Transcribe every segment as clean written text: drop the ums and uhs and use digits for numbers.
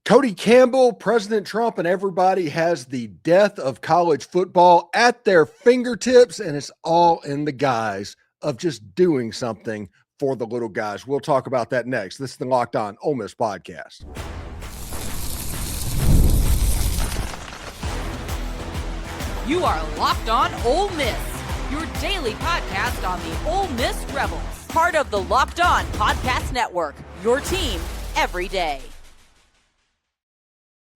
Cody Campbell, President Trump, and everybody has the death of college football at their fingertips, and it's all in the guise of just doing something for the little guys. We'll talk about that next. This is the Locked On Ole Miss podcast. You are Locked On Ole Miss, your daily podcast on the Ole Miss Rebels. Part of the Locked On Podcast Network, your team every day.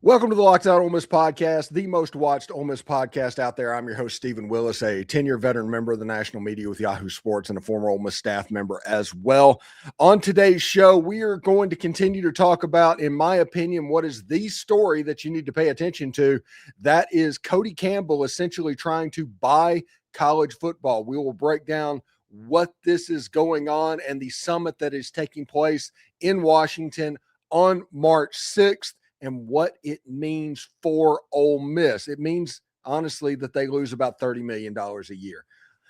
Welcome to the Locked On Ole Miss podcast, the most watched Ole Miss podcast out there. I'm your host, Stephen Willis, a 10-year veteran member of the national media with Yahoo Sports and a former Ole Miss staff member as well. On today's show, we are going to continue to talk about, in my opinion, what is the story that you need to pay attention to. That is Cody Campbell essentially trying to buy college football. We will break down what this is going on and the summit that is taking place in Washington on March 6th. And what it means for Ole Miss. It means, honestly, that they lose about $30 million a year.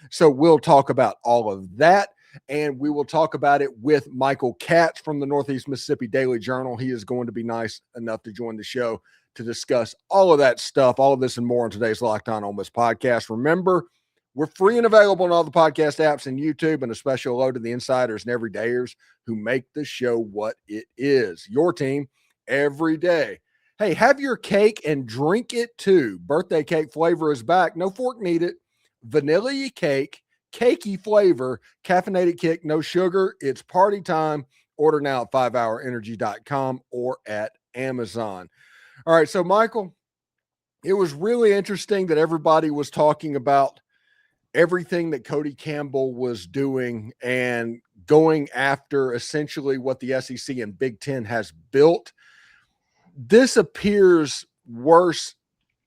So we'll talk about all of that, and we will talk about it with Michael Katz from the Northeast Mississippi Daily Journal. He is going to be nice enough to join the show to discuss all of that stuff, all of this and more on today's Locked On Ole Miss podcast. Remember, we're free and available on all the podcast apps and YouTube, and a special hello to the insiders and everydayers who make the show what it is. Your team every day. Hey, have your cake and drink it too. Birthday cake flavor is back. No fork needed. Vanilla cake, cakey flavor, caffeinated kick, no sugar. It's party time. Order now at 5hourenergy.com or at Amazon. All right, so Michael, it was really interesting that everybody was talking about everything that Cody Campbell was doing and going after essentially what the SEC and Big Ten has built. This appears worse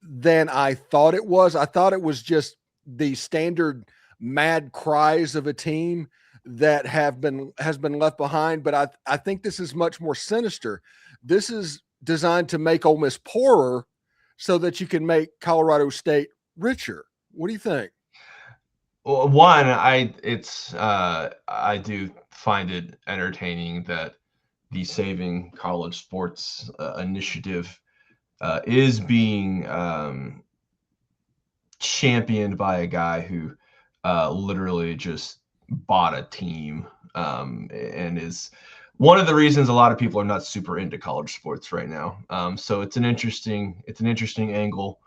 than I thought it was. I thought it was just the standard mad cries of a team that has been left behind, but I think this is much more sinister. This is designed to make Ole Miss poorer so that you can make Colorado State richer. What do you think? Well, one, I do find it entertaining that the Saving College Sports initiative is being championed by a guy who literally just bought a team and is one of the reasons a lot of people are not super into college sports right now. So it's an interesting angle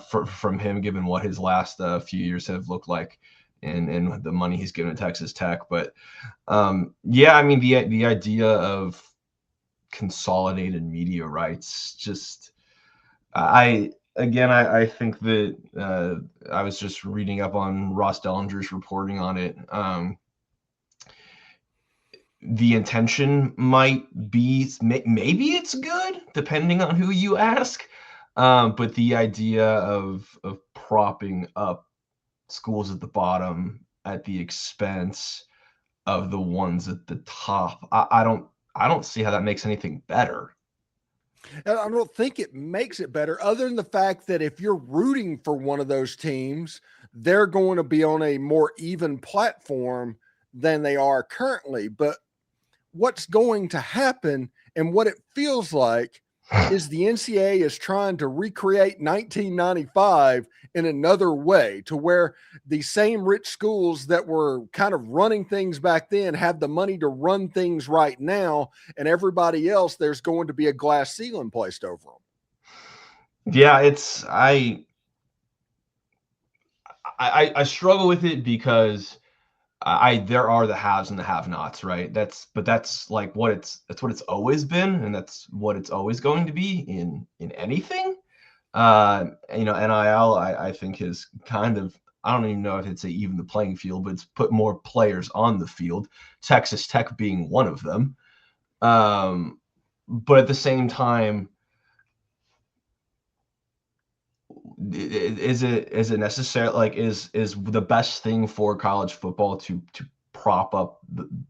from him, given what his last few years have looked like. And the money he's given to Texas Tech. But yeah, I mean, the idea of consolidated media rights, just I think that I was just reading up on Ross Dellinger's reporting on it. The intention might be, maybe it's good, depending on who you ask. But the idea of propping up schools at the bottom at the expense of the ones at the top, I don't see how that makes anything better. I don't think it makes it better, other than the fact that if you're rooting for one of those teams, they're going to be on a more even platform than they are currently. But what's going to happen, and what it feels like, is the NCAA is trying to recreate 1995 in another way, to where the same rich schools that were kind of running things back then have the money to run things right now, and everybody else, there's going to be a glass ceiling placed over them. Yeah, I struggle with it because there are the haves and the have-nots, right? That's like that's what it's always been, and that's what it's always going to be in anything. NIL, I think is kind of, I don't even know if it's even the playing field, but it's put more players on the field, Texas Tech being one of them. But at the same time, is it necessary? Like, is the best thing for college football to prop up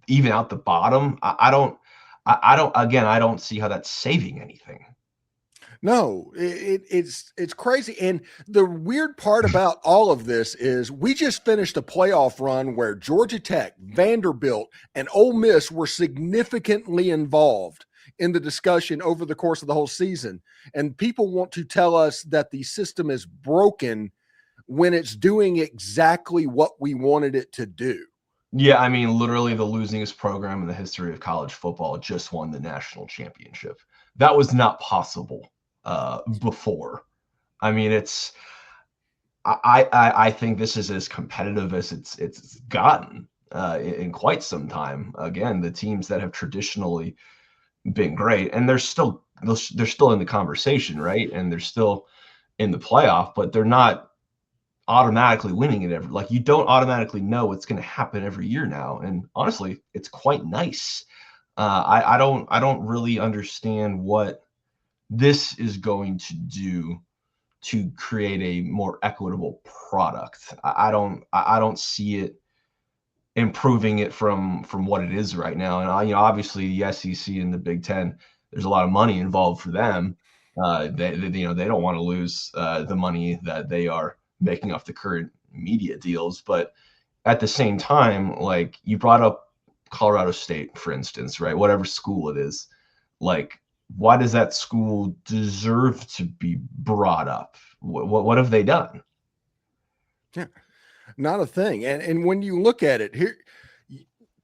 even out the bottom? I don't see how that's saving anything. No, it's crazy. And the weird part about all of this is we just finished a playoff run where Georgia Tech, Vanderbilt, and Ole Miss were significantly involved in the discussion over the course of the whole season. And people want to tell us that the system is broken when it's doing exactly what we wanted it to do. Yeah, I mean, literally the losingest program in the history of college football just won the national championship. That was not possible before. I mean, I think this is as competitive as it's gotten in quite some time. Again, the teams that have traditionally been great, and they're still in the conversation, right? And they're still in the playoff, but they're not automatically winning it like you don't automatically know what's going to happen every year now. And honestly, it's quite nice. I don't really understand what this is going to do to create a more equitable product. I don't see it improving it from what it is right now. And obviously the SEC and the Big Ten, there's a lot of money involved for them. They don't want to lose the money that they are making off the current media deals. But at the same time, like you brought up Colorado State, for instance, right? Whatever school it is, like, why does that school deserve to be brought up? What have they done? Yeah, not a thing. And when you look at it here,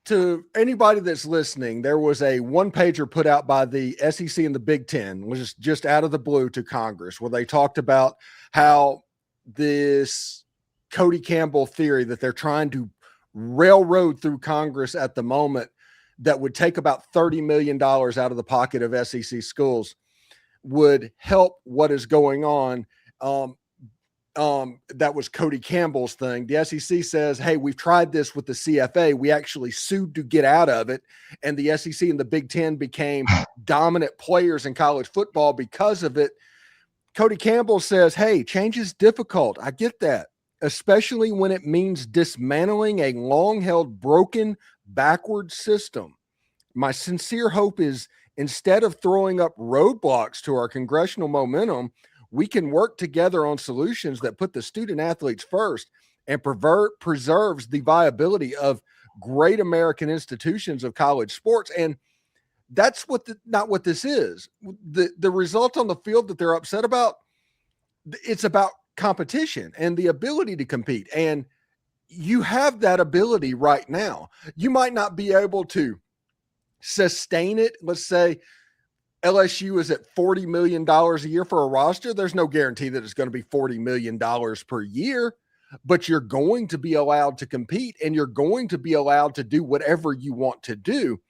to anybody that's listening, there was a one-pager put out by the SEC and the Big Ten, which is just out of the blue to Congress, where they talked about how this Cody Campbell theory that they're trying to railroad through Congress at the moment that would take about $30 million out of the pocket of SEC schools would help what is going on. That was Cody Campbell's thing. The SEC says, hey, we've tried this with the CFA. We actually sued to get out of it. And the SEC and the Big Ten became dominant players in college football because of it. Cody Campbell says, hey, change is difficult. I get that, especially when it means dismantling a long-held, broken, backward system. My sincere hope is instead of throwing up roadblocks to our congressional momentum, we can work together on solutions that put the student athletes first and preserves the viability of great American institutions of college sports. And that's not what this is. The result on the field that they're upset about, it's about competition and the ability to compete. And you have that ability right now. You might not be able to sustain it. Let's say LSU is at $40 million a year for a roster. There's no guarantee that it's going to be $40 million per year, but you're going to be allowed to compete and you're going to be allowed to do whatever you want to do.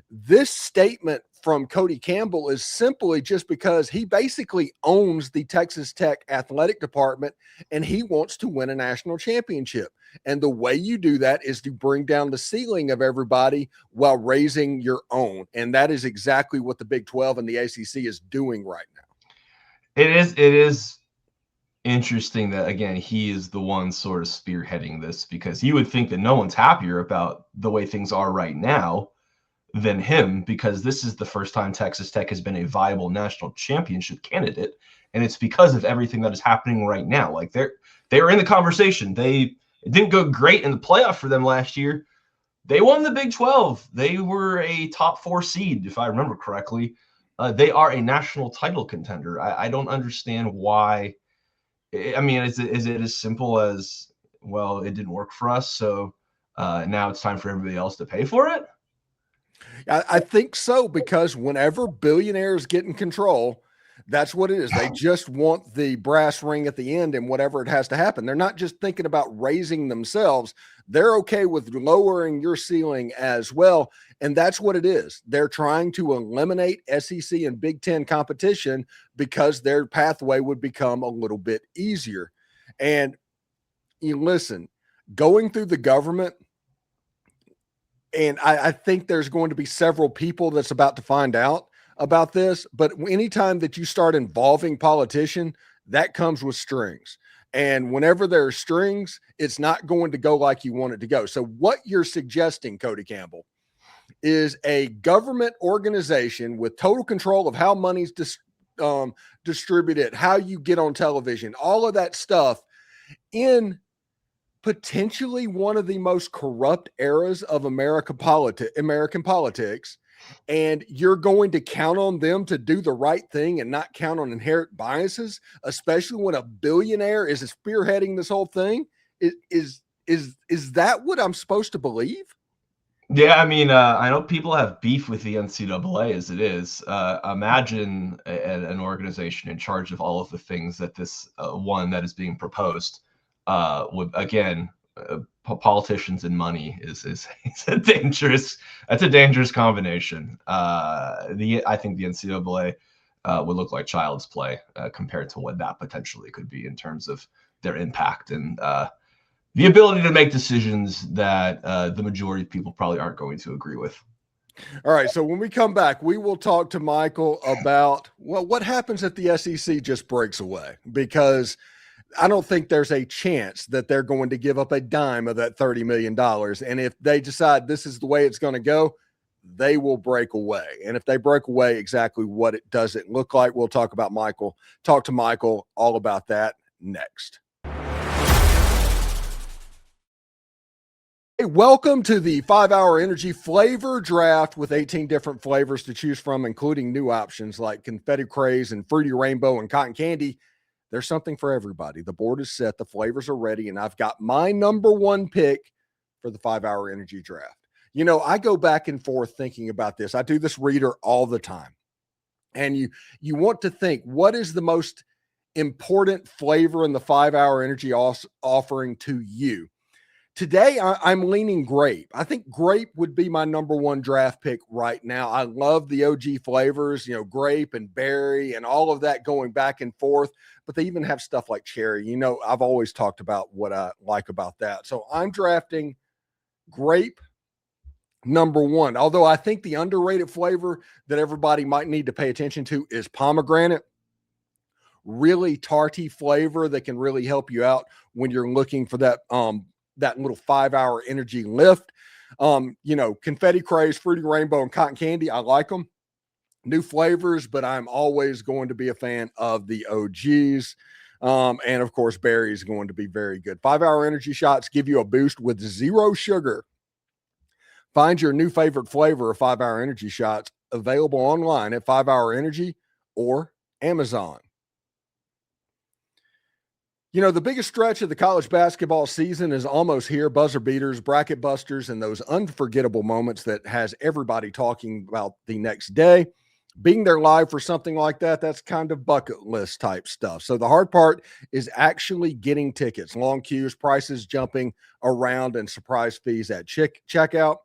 This statement from Cody Campbell is simply just because he basically owns the Texas Tech athletic department and he wants to win a national championship. And the way you do that is to bring down the ceiling of everybody while raising your own. And that is exactly what the Big 12 and the ACC is doing right now. It is interesting that, again, he is the one sort of spearheading this, because you would think that no one's happier about the way things are right now than him, because this is the first time Texas Tech has been a viable national championship candidate, and it's because of everything that is happening right now. Like they were in the conversation. It didn't go great in the playoff for them last year. They won the Big 12. They were a top 4 seed, if I remember correctly. They are a national title contender. I don't understand why. I mean, is it as simple as, well, it didn't work for us, so now it's time for everybody else to pay for it? I think so, because whenever billionaires get in control, that's what it is. They just want the brass ring at the end and whatever it has to happen. They're not just thinking about raising themselves. They're okay with lowering your ceiling as well. And that's what it is. They're trying to eliminate SEC and Big Ten competition because their pathway would become a little bit easier. And you listen, going through the government, and I think there's going to be several people that's about to find out about this, but anytime that you start involving politician, that comes with strings. And whenever there are strings, it's not going to go like you want it to go. So what you're suggesting, Cody Campbell, is a government organization with total control of how money's distributed, how you get on television, all of that stuff in potentially one of the most corrupt eras of American politics, and you're going to count on them to do the right thing and not count on inherent biases, especially when a billionaire is spearheading this whole thing. Is that what I'm supposed to believe? Yeah, I mean, I know people have beef with the NCAA as it is. Imagine an organization in charge of all of the things that this one that is being proposed would, again, politicians and money is a dangerous combination. I think the NCAA would look like child's play compared to what that potentially could be in terms of their impact and the ability to make decisions that the majority of people probably aren't going to agree with. All right. So when we come back, we will talk to Michael about, well, what happens if the SEC just breaks away? Because I don't think there's a chance that they're going to give up a dime of that $30 million. And if they decide this is the way it's going to go, they will break away. And if they break away, exactly what it does it look like? We'll talk to Michael all about that next. Hey, welcome to the 5-Hour Energy Flavor Draft with 18 different flavors to choose from, including new options like Confetti Craze and Fruity Rainbow and Cotton Candy. There's something for everybody. The board is set, the flavors are ready, and I've got my number one pick for the 5-Hour Energy Draft. You know, I go back and forth thinking about this. I do this reader all the time. And you want to think, what is the most important flavor in the 5-Hour Energy offering to you? Today, I'm leaning grape. I think grape would be my number one draft pick right now. I love the OG flavors, you know, grape and berry and all of that going back and forth, but they even have stuff like cherry. You know, I've always talked about what I like about that. So I'm drafting grape number one, although I think the underrated flavor that everybody might need to pay attention to is pomegranate. Really tarty flavor that can really help you out when you're looking for that little 5-hour energy lift. You know, Confetti Craze, Fruity Rainbow, and Cotton Candy, I like them. New flavors, but I'm always going to be a fan of the OGs. And of course, berry is going to be very good. 5-hour energy shots give you a boost with zero sugar. Find your new favorite flavor of 5-hour energy shots available online at 5-hour energy or Amazon. You know, the biggest stretch of the college basketball season is almost here. Buzzer beaters, bracket busters, and those unforgettable moments that has everybody talking about the next day. Being there live for something like that, that's kind of bucket list type stuff. So the hard part is actually getting tickets. Long queues, prices jumping around, and surprise fees at checkout.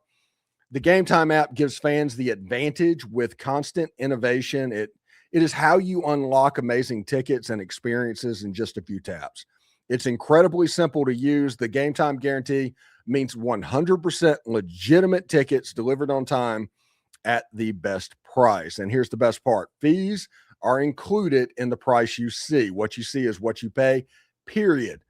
The Game Time app gives fans the advantage with constant innovation. It is how you unlock amazing tickets and experiences in just a few taps. It's incredibly simple to use. The Game Time guarantee means 100% legitimate tickets delivered on time at the best price. And here's the best part. Fees are included in the price you see. What you see is what you pay, period.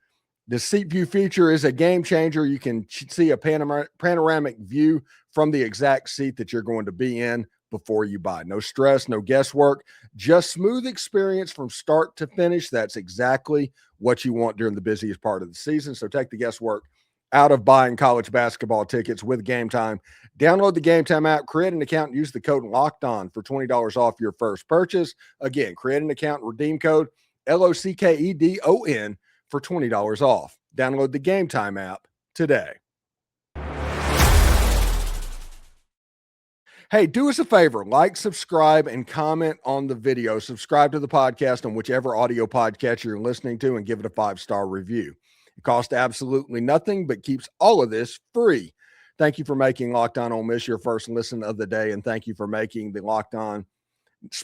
The seat view feature is a game changer. You can see a panoramic view from the exact seat that you're going to be in before you buy. No stress, no guesswork, just smooth experience from start to finish. That's exactly what you want during the busiest part of the season. So take the guesswork out of buying college basketball tickets with Game Time. Download the Game Time app, create an account, and use the code LOCKEDON for $20 off your first purchase. Again, create an account, redeem code LOCKEDON for $20 off. Download the Game Time app today. Hey, do us a favor, like, subscribe, and comment on the video. Subscribe to the podcast on whichever audio podcast you're listening to and give it a 5-star review. It costs absolutely nothing, but keeps all of this free. Thank you for making Locked On Ole Miss your first listen of the day, and thank you for making the Locked On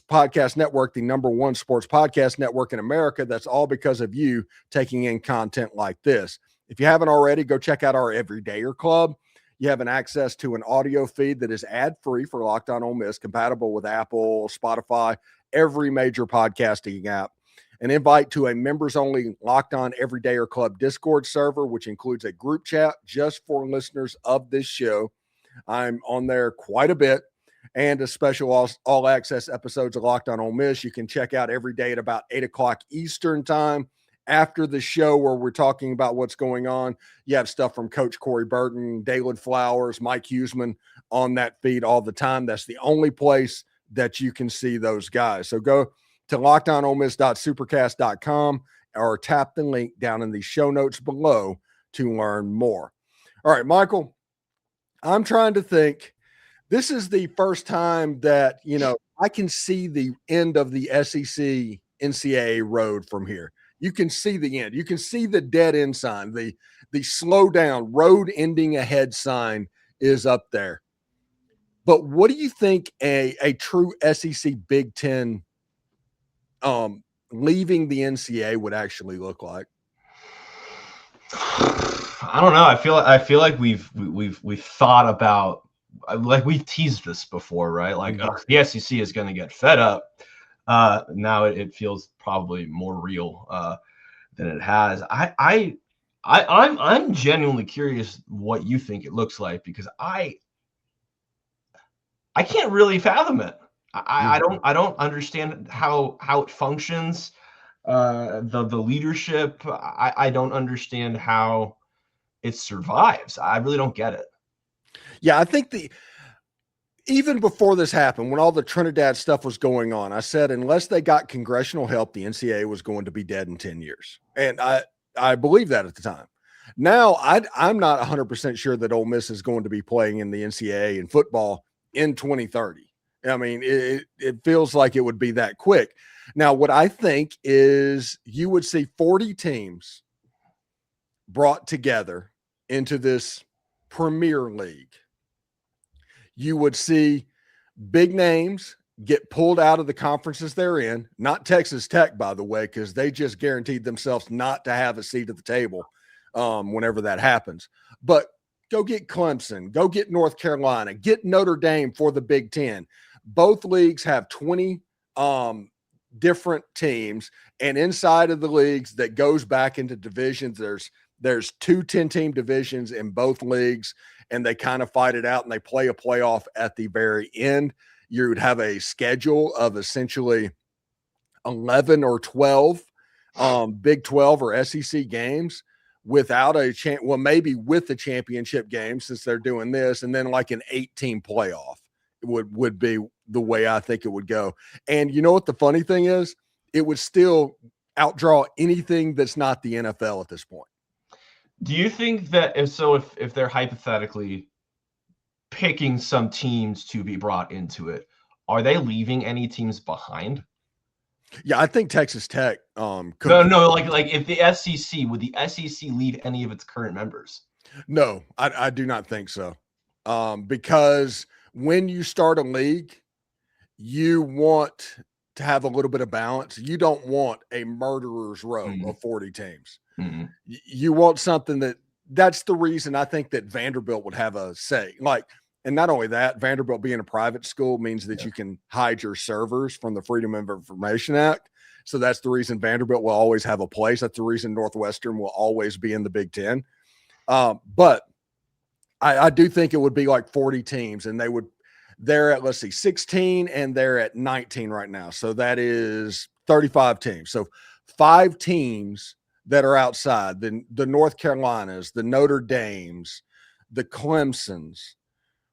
Podcast Network the number one sports podcast network in America. That's all because of you taking in content like this. If you haven't already, go check out our Everydayer Club. You have an access to an audio feed that is ad-free for Locked On Ole Miss, compatible with Apple, Spotify, every major podcasting app. An invite to a members-only Locked On Everydayer Club Discord server, which includes a group chat just for listeners of this show. I'm on there quite a bit. And a special all-access episodes of Locked On Ole Miss. You can check out every day at about 8 o'clock Eastern time after the show where we're talking about what's going on, you have stuff from Coach Corey Burton, Daylon Flowers, Mike Huseman on that feed all the time. That's the only place that you can see those guys. So go to lockedonolemiss.supercast.com or tap the link down in the show notes below to learn more. All right, Michael, I'm trying to think. This is the first time that, I can see the end of the SEC NCAA road from here. You can see the end. You can see the dead end sign. The slow down road ending ahead sign is up there. But what do you think a true SEC Big Ten leaving the NCAA would actually look like? I don't know. I feel like we've thought about, like, we've teased this before, right? Like, the SEC is going to get fed up. Now it feels probably more real than it has. I'm genuinely curious what you think it looks like, because I can't really fathom it. I don't understand how it functions. The leadership, I don't understand how it survives. I really don't get it. Yeah, I think even before this happened, when all the Trinidad stuff was going on, I said, unless they got congressional help, the NCAA was going to be dead in 10 years. And I believed that at the time. Now, I'm not 100% sure that Ole Miss is going to be playing in the NCAA in football in 2030. I mean, it feels like it would be that quick. Now, what I think is you would see 40 teams brought together into this Premier League. You would see big names get pulled out of the conferences they're in, not Texas Tech, by the way, because they just guaranteed themselves not to have a seat at the table whenever that happens. But go get Clemson, go get North Carolina, get Notre Dame for the Big Ten. Both leagues have 20 different teams, and inside of the leagues that goes back into divisions, there's 2 10-team divisions in both leagues, and they kind of fight it out, and they play a playoff at the very end. You would have a schedule of essentially 11 or 12 Big 12 or SEC games without maybe with the championship game, since they're doing this, and then like an 8-team playoff would be the way I think it would go. And you know what the funny thing is? It would still outdraw anything that's not the NFL at this point. Do you think that if they're hypothetically picking some teams to be brought into it, are they leaving any teams behind? Yeah, I think Texas Tech. No, like if the SEC, would the SEC leave any of its current members? No, I do not think so. Because when you start a league, you want to have a little bit of balance. You don't want a murderer's row of 40 teams. Mm-hmm. You want something that's the reason I think that Vanderbilt would have a say. And not only that, Vanderbilt being a private school means that you can hide your servers from the Freedom of Information Act. So that's the reason Vanderbilt will always have a place. That's the reason Northwestern will always be in the Big Ten. But I do think it would be like 40 teams, and they're at, 16, and they're at 19 right now. So that is 35 teams. So 5 teams that are outside, the North Carolinas, the Notre Dames, the Clemsons.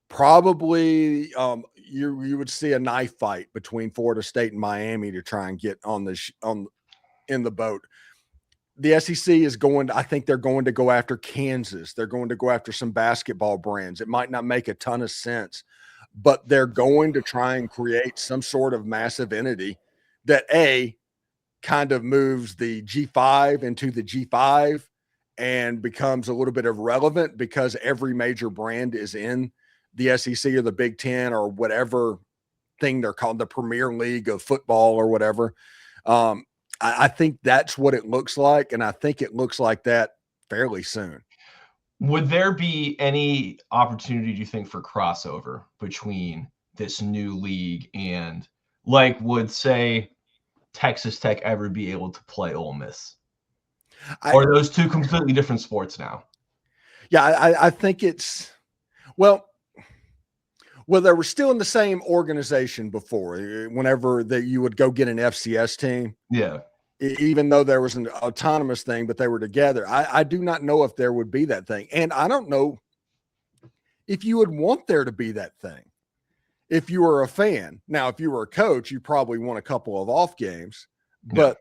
Probably you would see a knife fight between Florida State and Miami to try and get in the boat. The SEC is I think they're going to go after Kansas. They're going to go after some basketball brands. It might not make a ton of sense, but they're going to try and create some sort of massive entity that kind of moves the G5 into the G5 and becomes a little bit irrelevant because every major brand is in the SEC or the Big Ten or whatever thing they're called, the Premier League of football or whatever. I think that's what it looks like, and I think it looks like that fairly soon. Would there be any opportunity, do you think, for crossover between this new league and, would, say, Texas Tech ever be able to play Ole Miss? Or are those 2 completely different sports now? Yeah, I think it's – well, they were still in the same organization before. Whenever that you would go get an FCS team. Yeah. even though there was an autonomous thing, but they were together. I do not know if there would be that thing. And I don't know if you would want there to be that thing. If you were a fan. Now, if you were a coach, you probably want a couple of off games. But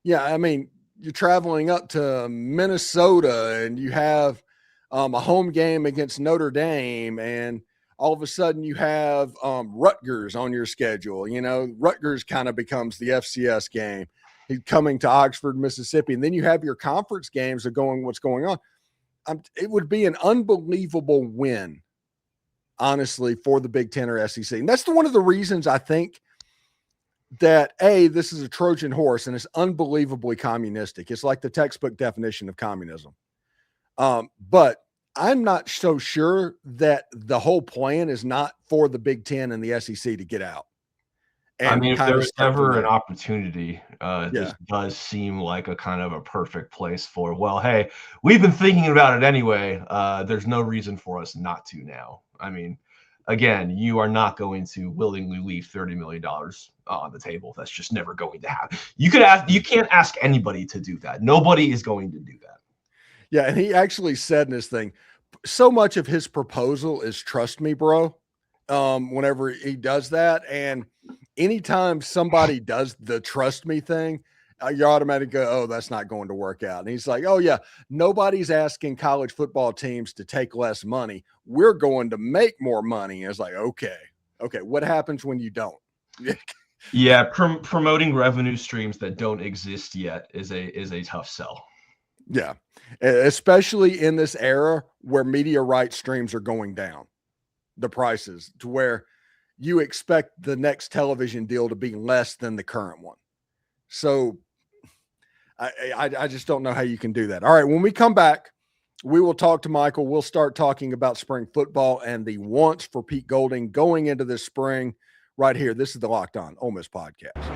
yeah, I mean, you're traveling up to Minnesota and you have a home game against Notre Dame, and all of a sudden you have Rutgers on your schedule. You know, Rutgers kind of becomes the FCS game. He's coming to Oxford, Mississippi. And then you have your conference games of going, what's going on. It would be an unbelievable win, honestly, for the Big Ten or SEC. And that's one of the reasons I think that, this is a Trojan horse and it's unbelievably communistic. It's like the textbook definition of communism. But I'm not so sure that the whole plan is not for the Big Ten and the SEC to get out. I mean, if there was ever an opportunity, this does seem like a kind of a perfect place for, well, hey, we've been thinking about it anyway. There's no reason for us not to now. I mean, again, you are not going to willingly leave $30 million on the table. That's just never going to happen. You can't ask anybody to do that. Nobody is going to do that. Yeah, and he actually said in his thing, so much of his proposal is trust me, bro. Whenever he does that, and anytime somebody does the trust me thing, you automatically go, oh, that's not going to work out. And he's like, oh yeah, nobody's asking college football teams to take less money. We're going to make more money. And it's like, okay, what happens when you don't? Yeah, promoting revenue streams that don't exist yet is a tough sell. Yeah, especially in this era where media rights streams are going down, the prices, to where you expect the next television deal to be less than the current one. So I just don't know how you can do that. All right, when we come back, we will talk to Michael. We'll start talking about spring football and the wants for Pete Golding going into this spring right here. This is the Locked On Ole Miss podcast.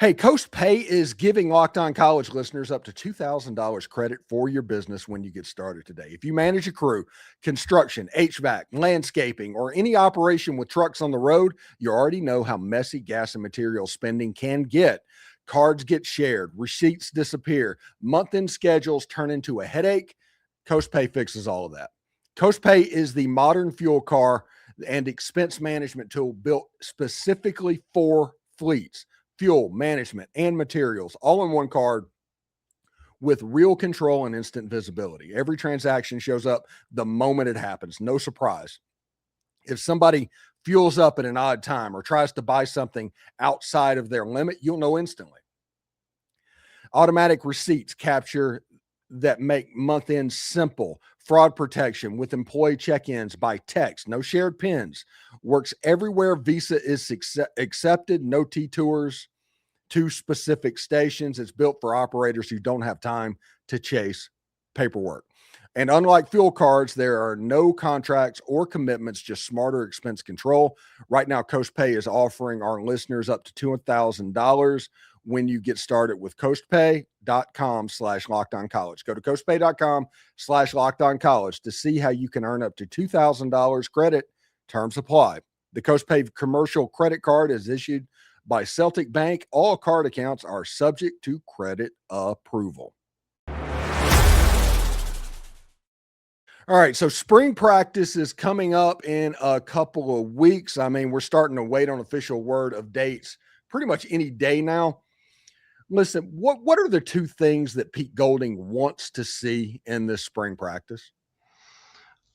Hey, Coast Pay is giving Locked On College listeners up to $2,000 credit for your business when you get started today. If you manage a crew, construction, HVAC, landscaping, or any operation with trucks on the road, you already know how messy gas and material spending can get. Cards get shared, receipts disappear, month-end schedules turn into a headache. Coast Pay fixes all of that. Coast Pay is the modern fuel car and expense management tool built specifically for fleets. Fuel, management, and materials all in one card with real control and instant visibility. Every transaction shows up the moment it happens. No surprise. If somebody fuels up at an odd time or tries to buy something outside of their limit, you'll know instantly. Automatic receipts capture that make month end simple. Fraud protection with employee check-ins by text. No shared pins. Works everywhere Visa is accepted. No T-tours to specific stations. It's built for operators who don't have time to chase paperwork. And unlike fuel cards, there are no contracts or commitments, just smarter expense control. Right now, Coast Pay is offering our listeners up to $2,000 when you get started with coastpay.com/lockedoncollege. Go to coastpay.com/lockedoncollege to see how you can earn up to $2,000 credit. Terms apply. The Coast Pay commercial credit card is issued by Celtic Bank. All card accounts are subject to credit approval. All right, so spring practice is coming up in a couple of weeks. I mean, we're starting to wait on official word of dates pretty much any day now. Listen, what are the two things that Pete Golding wants to see in this spring practice?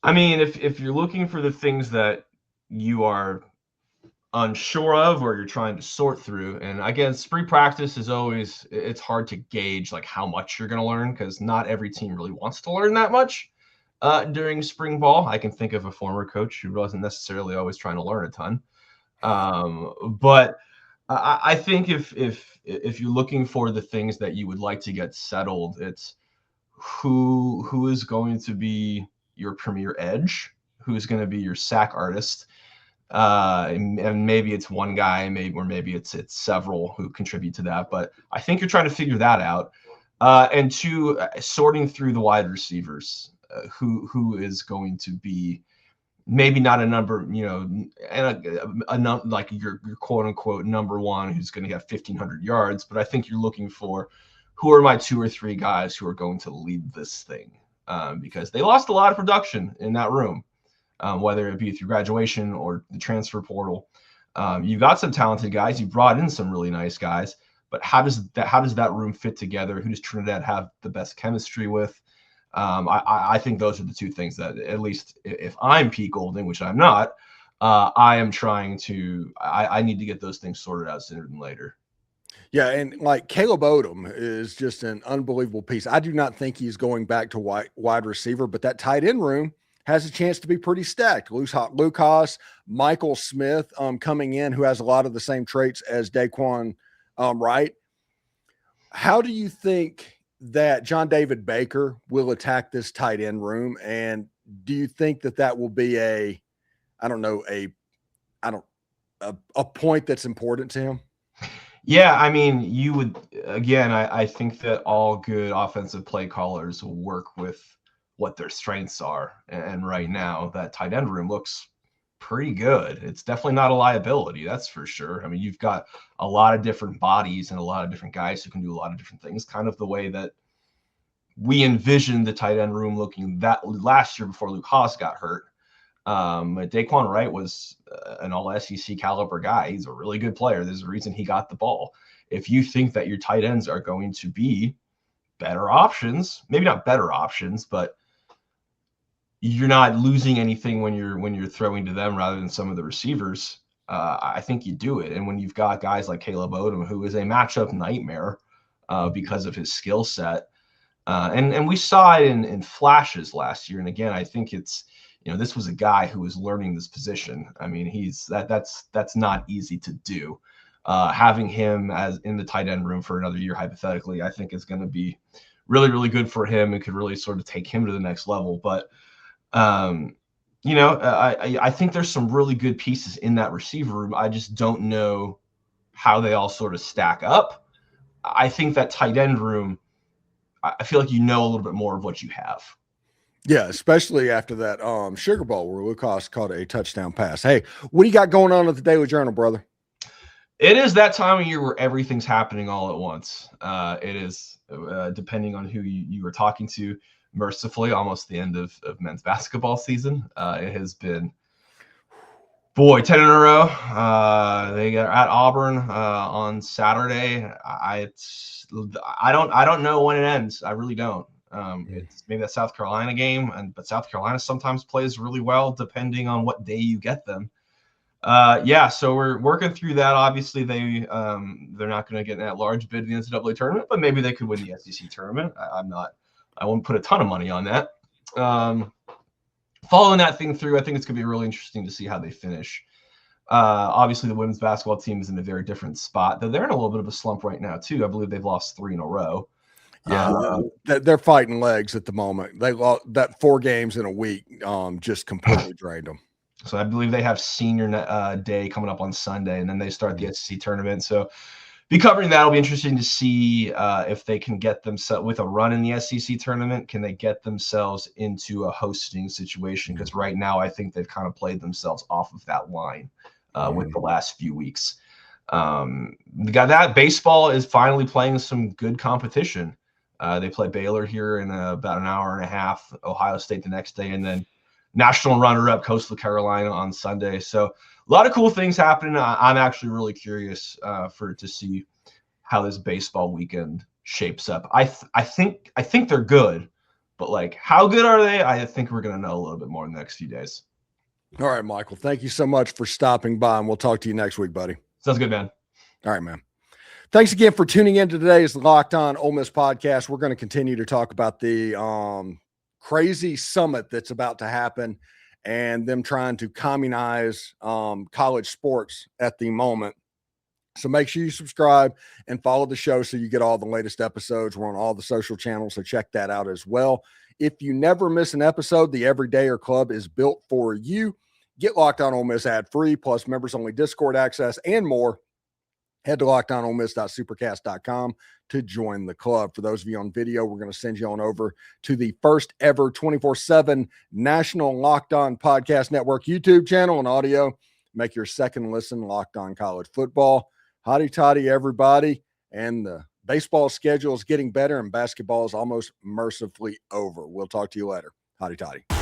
I mean, if you're looking for the things that you are unsure of or you're trying to sort through, and again, spring practice is always, it's hard to gauge like how much you're going to learn because not every team really wants to learn that much during spring ball. I can think of a former coach who wasn't necessarily always trying to learn a ton. But I think if you're looking for the things that you would like to get settled, it's who is going to be your premier edge, who's going to be your sack artist, and maybe it's one guy, maybe it's several who contribute to that. But I think you're trying to figure that out. And two, sorting through the wide receivers, who is going to be maybe not a number, and like your quote unquote number one who's going to have 1,500 yards, but I think you're looking for who are my 2 or 3 guys who are going to lead this thing, because they lost a lot of production in that room, whether it be through graduation or the transfer portal. You got some talented guys. You brought in some really nice guys, but how does that room fit together? Who does Trinidad have the best chemistry with? I think those are the 2 things that, at least if I'm Pete Golding, which I'm not, I am trying to, I need to get those things sorted out sooner than later. Yeah, and like Caleb Odom is just an unbelievable piece. I do not think he's going back to wide receiver, but that tight end room has a chance to be pretty stacked. Luke Haas, Michael Smith coming in, who has a lot of the same traits as Daquan Wright. How do you think that John David Baker will attack this tight end room? And do you think that will be a point that's important to him? Yeah, I mean, you would, again, I think that all good offensive play callers will work with what their strengths are. And right now, that tight end room looks pretty good. It's definitely not a liability, that's for sure. I mean, you've got a lot of different bodies and a lot of different guys who can do a lot of different things, kind of the way that we envisioned the tight end room looking that last year before Luke Haas got hurt. Daquan Wright was an all-SEC caliber guy. He's a really good player. There's a reason he got the ball. If you think that your tight ends are going to be better options, maybe not better options, but you're not losing anything when you're throwing to them rather than some of the receivers, I think you do it. And when you've got guys like Caleb Odom, who is a matchup nightmare because of his skill set, and we saw it in flashes last year. And again, I think it's, this was a guy who was learning this position. I mean, that's not easy to do. Having him as in the tight end room for another year, hypothetically, I think is going to be really, really good for him. It could really sort of take him to the next level. But, I think there's some really good pieces in that receiver room. I just don't know how they all sort of stack up. I think that tight end room, I feel like a little bit more of what you have. Yeah, especially after that Sugar Bowl where Luke Haas caught a touchdown pass. Hey, what do you got going on at the Daily Journal, brother? It is that time of year where everything's happening all at once. It is, depending on who you are talking to, mercifully almost the end of men's basketball season. It has been, 10 in a row. They are at Auburn on Saturday. I don't know when it ends. I really don't. It's maybe that South Carolina game, but South Carolina sometimes plays really well depending on what day you get them. So we're working through that. Obviously, they're not going to get that large bid in the NCAA tournament, but maybe they could win the SEC tournament. I won't put a ton of money on that. Following that thing through, I think it's going to be really interesting to see how they finish. Obviously, the women's basketball team is in a very different spot, though they're in a little bit of a slump right now, too. I believe they've lost 3 in a row. Yeah, they're fighting legs at the moment. They lost that 4 games in a week, just completely drained them. So I believe they have senior day coming up on Sunday, and then they start the SEC tournament. So be covering that. It'll be interesting to see if they can get themselves with a run in the SEC tournament. Can they get themselves into a hosting situation? Because right now I think they've kind of played themselves off of that line with the last few weeks. That baseball is finally playing some good competition. They play Baylor here in about an hour and a half, Ohio State the next day, and then national runner-up Coastal Carolina on Sunday. So a lot of cool things happening. I'm actually really curious to see how this baseball weekend shapes up. I think they're good, but like how good are they? I think we're going to know a little bit more in the next few days. All right, Michael, thank you so much for stopping by, and we'll talk to you next week, buddy. Sounds good, man. All right, man. Thanks again for tuning in to today's Locked On Ole Miss podcast. We're going to continue to talk about the crazy summit that's about to happen and them trying to communize college sports at the moment. So make sure you subscribe and follow the show so you get all the latest episodes. We're on all the social channels, so check that out as well. If you never miss an episode, the Everydayer Club is built for you. Get Locked On Ole Miss ad-free, plus members-only Discord access and more. Head to LockedOnOleMiss.supercast.com to join the club. For those of you on video, we're going to send you on over to the first ever 24/7 National Locked On Podcast Network YouTube channel and audio. Make your second listen Locked On College Football. Hotty toddy, everybody. And the baseball schedule is getting better and basketball is almost mercifully over. We'll talk to you later. Hotty toddy.